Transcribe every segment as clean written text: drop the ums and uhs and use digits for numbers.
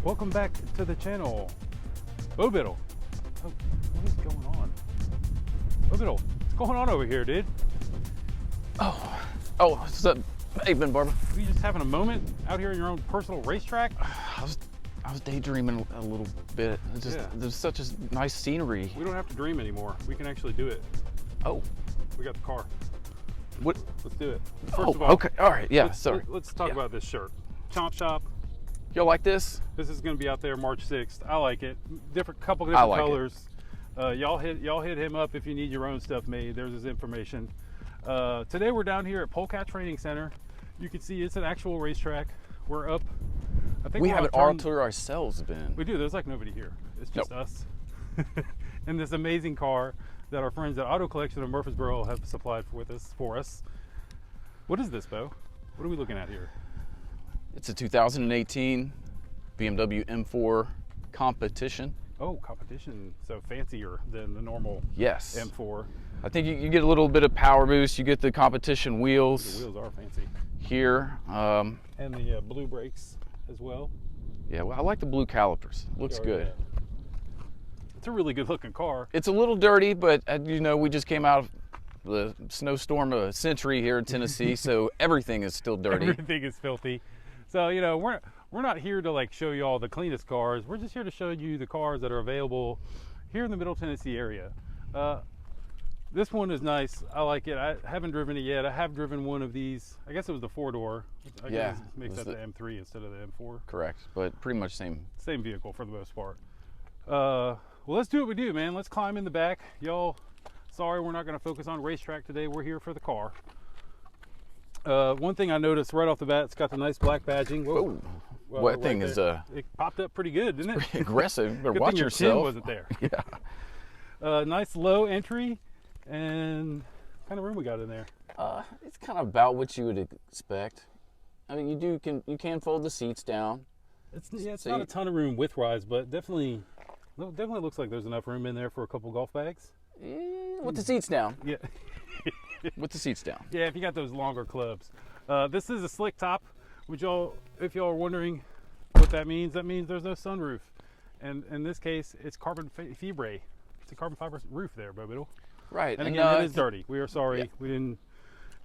Welcome back to the channel. Bobiddle. Oh, what is going on? Bobiddle, what's going on over here, dude? Oh, what's up? Hey, Ben Barber. Are you just having a moment out here in your own personal racetrack? I was daydreaming a little bit. There's such a nice scenery. We don't have to dream anymore. We can actually do it. Oh. We got the car. What? Let's do it. First of all, okay. All right. Yeah. Let's talk about this shirt. Chomp Shop. Y'all like this? This is going to be out there March 6th. I like it. Couple different colors. Y'all hit him up if you need your own stuff made. There's his information. Today we're down here at Polecat Training Center. You can see it's an actual racetrack. We're up. I think we have it all to ourselves, Ben. We do. There's like nobody here. It's just us. And this amazing car that our friends at Auto Collection of Murfreesboro have supplied for us. What is this, Bo? What are we looking at here? It's a 2018 BMW M4 Competition. Oh, Competition. So fancier than the normal M4. I think you get a little bit of power boost. You get the Competition wheels. The wheels are fancy. Here. And the blue brakes as well. Yeah, well, I like the blue calipers. Looks good. Yeah. It's a really good looking car. It's a little dirty, but you know, we just came out of the snowstorm of a century here in Tennessee, so everything is still dirty. Everything is filthy. So, you know, we're not here to like show you all the cleanest cars. We're just here to show you the cars that are available here in the Middle Tennessee area. This one is nice. I like it. I haven't driven it yet. I have driven one of these. I guess it was the 4-door. I guess it makes that the M3 instead of the M4. Correct, but pretty much same vehicle for the most part. Well, let's do what we do, man. Let's climb in the back. Y'all, sorry we're not going to focus on racetrack today. We're here for the car. One thing I noticed right off the bat, it's got the nice black badging. Whoa. Well, that thing is it popped up pretty good, didn't it? Pretty aggressive. Better Good watch thing your yourself. chin wasn't there. Yeah. Nice low entry, and what kind of room we got in there? It's kind of about what you would expect. I mean, you can fold the seats down. It's not a ton of room width-wise, but definitely looks like there's enough room in there for a couple golf bags. Yeah, with the seats down. Yeah. With the seats down. Yeah, if you got those longer clubs. This is a slick top, which if y'all are wondering what that means there's no sunroof. And in this case, it's carbon fibre. It's a carbon fiber roof there, Bobiddle. Right. And again, it is dirty. We are sorry. Yeah. We didn't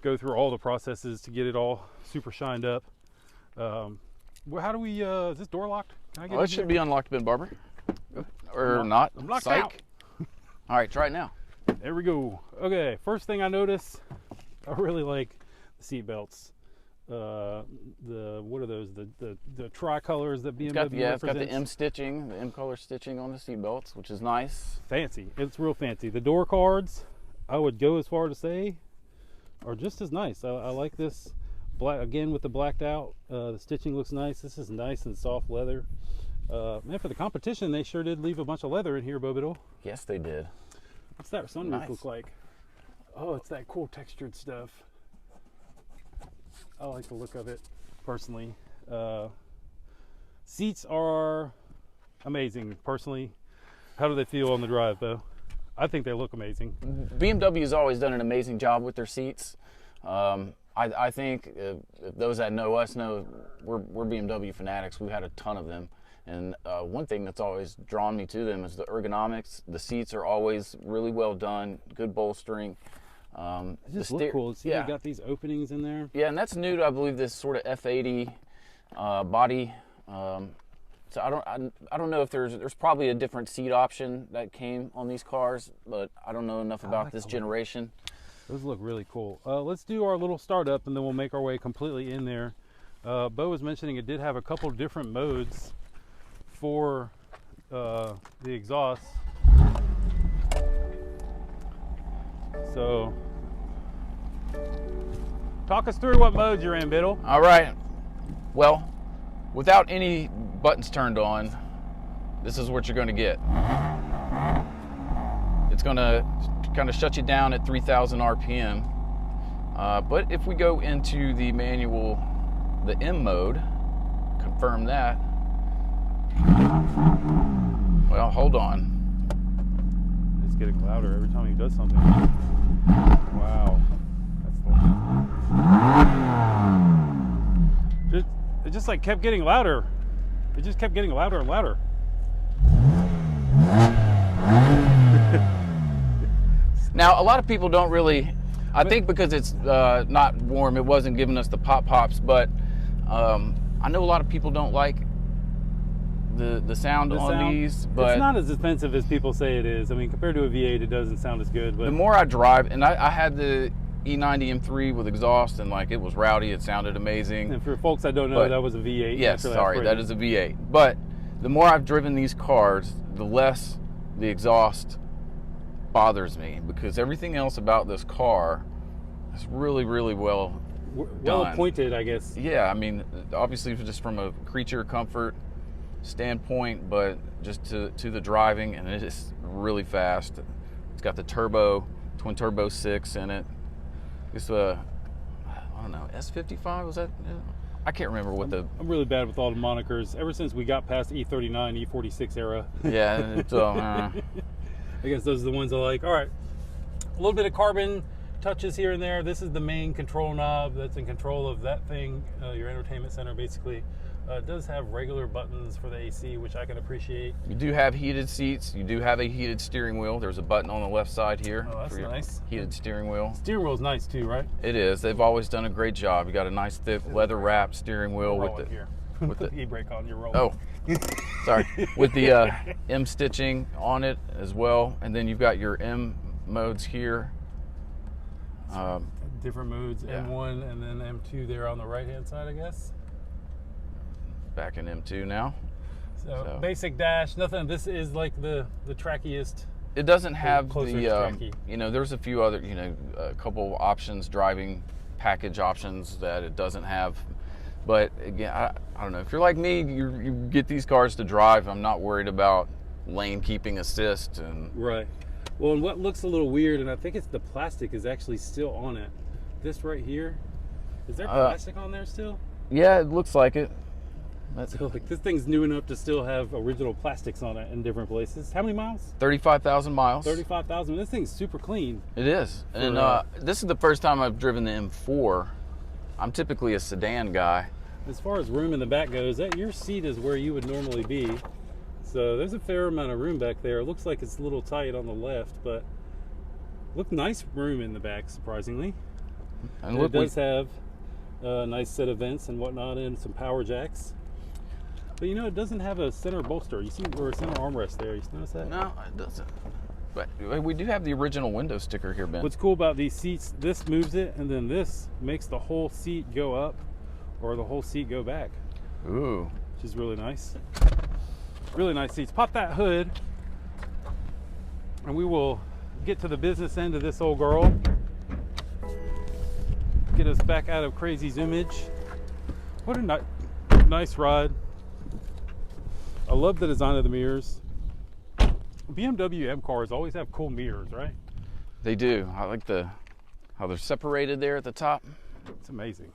go through all the processes to get it all super shined up. Well, how do we, is this door locked? Can I get it should be unlocked, Ben Barber. Or not. I'm locked Psych. out. All right, try it now. There we go. Okay, first thing I notice, I really like the seat belts. What are those? The tricolors that BMW represents. It's got the M stitching, the M color stitching on the seat belts, which is nice. Fancy. It's real fancy. The door cards, I would go as far to say, are just as nice. I like this black again with the blacked out. The stitching looks nice. This is nice and soft leather. Man, for the competition, they sure did leave a bunch of leather in here, Bobiddle. Yes, they did. What's that sunroof look like? Oh, it's that cool textured stuff. I like the look of it, personally. Seats are amazing, personally. How do they feel on the drive, though? I think they look amazing. BMW has always done an amazing job with their seats. I think if those that know us know we're BMW fanatics. We've had a ton of them. And one thing that's always drawn me to them is the ergonomics. The seats are always really well done, good bolstering. It just looks cool. See, you got these openings in there. Yeah, and that's new to, I believe, this sort of F80 body. So I don't know if there's probably a different seat option that came on these cars, but I don't know enough about this generation. Those look really cool. Let's do our little startup, and then we'll make our way completely in there. Bo was mentioning it did have a couple different modes for the exhaust. So talk us through what modes you're in, Biddle. All right. Well, without any buttons turned on, this is what you're going to get. It's going to kind of shut you down at 3,000 RPM. But if we go into the manual, the M mode, confirm that. Well, hold on. It's getting louder every time he does something. Wow. That's it just like kept getting louder. It just kept getting louder and louder. Now, a lot of people don't really, I think because it's not warm, it wasn't giving us the pop-pops, but I know a lot of people don't like the sound on these, but it's not as expensive as people say it is. I mean, compared to a V8, it doesn't sound as good. But the more I drive, and I had the E90 M3 with exhaust, and like it was rowdy, it sounded amazing. And for folks that don't know, that was a V8. Yes, sorry, that is a V8. But the more I've driven these cars, the less the exhaust bothers me, because everything else about this car is really, really well appointed, I guess. Yeah, I mean, obviously just from a creature comfort standpoint, but just to the driving, and it is really fast. It's got the turbo, twin turbo 6 in it. It's I don't know, S55, was that? I can't remember what I'm really bad with all the monikers. Ever since we got past E39, E46 era. Yeah, I guess those are the ones I like. All right, a little bit of carbon touches here and there. This is the main control knob that's in control of that thing, your entertainment center, basically. It does have regular buttons for the AC, which I can appreciate. You do have heated seats. You do have a heated steering wheel. There's a button on the left side here. Oh, that's nice. Heated steering wheel. Steering wheel is nice too, right? It is. They've always done a great job. You got a nice thick leather wrapped steering wheel with the e-brake on. You're rolling. Oh, sorry. With the M stitching on it as well, and then you've got your M modes here. Different modes, yeah. M1 and then M2 there on the right-hand side, I guess. Back in M2 now. So basic dash, nothing. This is like the trackiest. It doesn't have the, you know, there's a few other, you know, a couple options, driving package options that it doesn't have. But again, I don't know. If you're like me, you get these cars to drive. I'm not worried about lane keeping assist and right. Well, and what looks a little weird, and I think it's the plastic is actually still on it. This right here, is there plastic on there still? Yeah, it looks like it. So, like, this thing's new enough to still have original plastics on it in different places. How many miles? 35,000 miles. 35,000. This thing's super clean. It is. And this is the first time I've driven the M4. I'm typically a sedan guy. As far as room in the back goes, your seat is where you would normally be. So there's a fair amount of room back there. It looks like it's a little tight on the left, but look, nice room in the back, surprisingly. And look, it does have a nice set of vents and whatnot, and some power jacks. But you know, it doesn't have a center bolster. You see, or a center armrest there. You notice that? No, it doesn't. But we do have the original window sticker here, Ben. What's cool about these seats, this moves it, and then this makes the whole seat go up or the whole seat go back. Ooh. Which is really nice. Really nice seats. Pop that hood, and we will get to the business end of this old girl. Get us back out of crazy zoomage. What a nice ride. I love the design of the mirrors. BMW M cars always have cool mirrors, right? They do. I like how they're separated there at the top. It's amazing.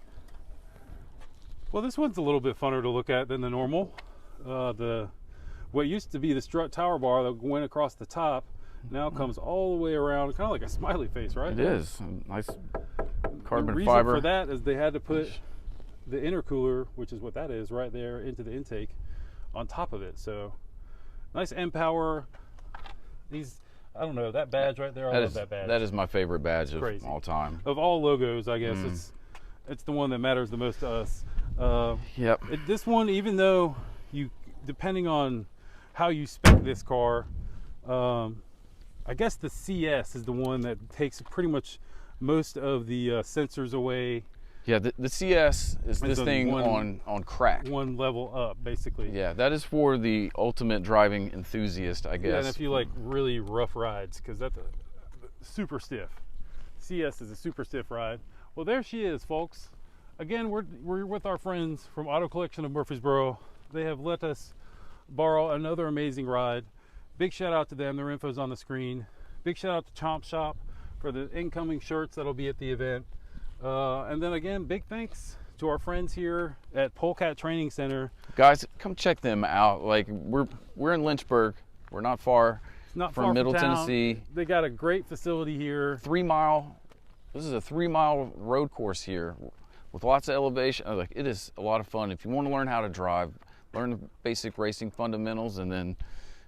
Well, this one's a little bit funner to look at than the normal. What used to be the strut tower bar that went across the top now comes all the way around, kind of like a smiley face, right? It is. Nice carbon fiber. The reason fiber. for that is they had to put the intercooler, which is what that is, right there into the intake on top of it. So nice M-Power. These, I don't know, that badge right there, I love that badge. That is my favorite badge of all time. Of all logos, I guess it's the one that matters the most to us. Yep. This one, even though depending on how you spec this car, I guess the CS is the one that takes pretty much most of the sensors away. Yeah, the CS is this thing on crack. One level up, basically. Yeah, that is for the ultimate driving enthusiast, I guess. Yeah, and if you like really rough rides, because that's super stiff. CS is a super stiff ride. Well, there she is, folks. Again, we're with our friends from Auto Collection of Murfreesboro. They have let us borrow another amazing ride. Big shout out to them. Their info's on the screen. Big shout out to Chomp Shop for the incoming shirts that'll be at the event. And then again, big thanks to our friends here at Polecat Training Center. Guys, come check them out. Like we're in Lynchburg. We're not far from Middle Tennessee. They got a great facility here. 3 mile. This is a 3 mile road course here with lots of elevation. Like, it is a lot of fun. If you want to learn how to drive, learn the basic racing fundamentals, and then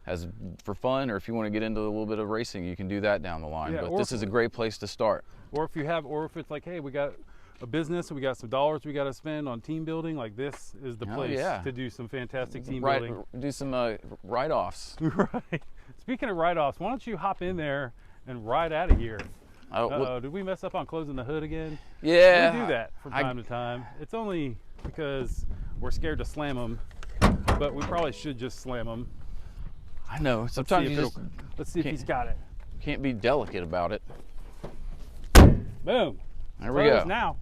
as for fun, or if you want to get into a little bit of racing, you can do that down the line. Yeah, but this is a great place to start. Or if it's like, hey, we got a business, we got some dollars we got to spend on team building, like this is the place to do some fantastic team building. Do some write-offs. Right. Speaking of write-offs, why don't you hop in there and ride out of here? Did we mess up on closing the hood again? Yeah. We do that from time to time. It's only because we're scared to slam them, but we probably should just slam them. I know. Sometimes let's see if he's got it. Can't be delicate about it. Boom. There we go. Now.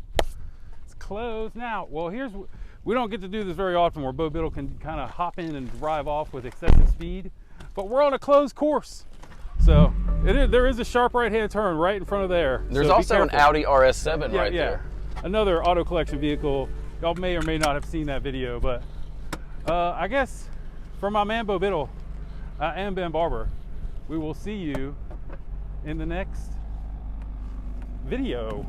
It's closed now. Well, we don't get to do this very often where Bo Biddle can kind of hop in and drive off with excessive speed, but we're on a closed course. So there is a sharp right-hand turn right in front of there. There's so also an Audi RS7 right there. Another auto collection vehicle. Y'all may or may not have seen that video, but I guess for my man Bo Biddle, I am Ben Barber. We will see you in the next video.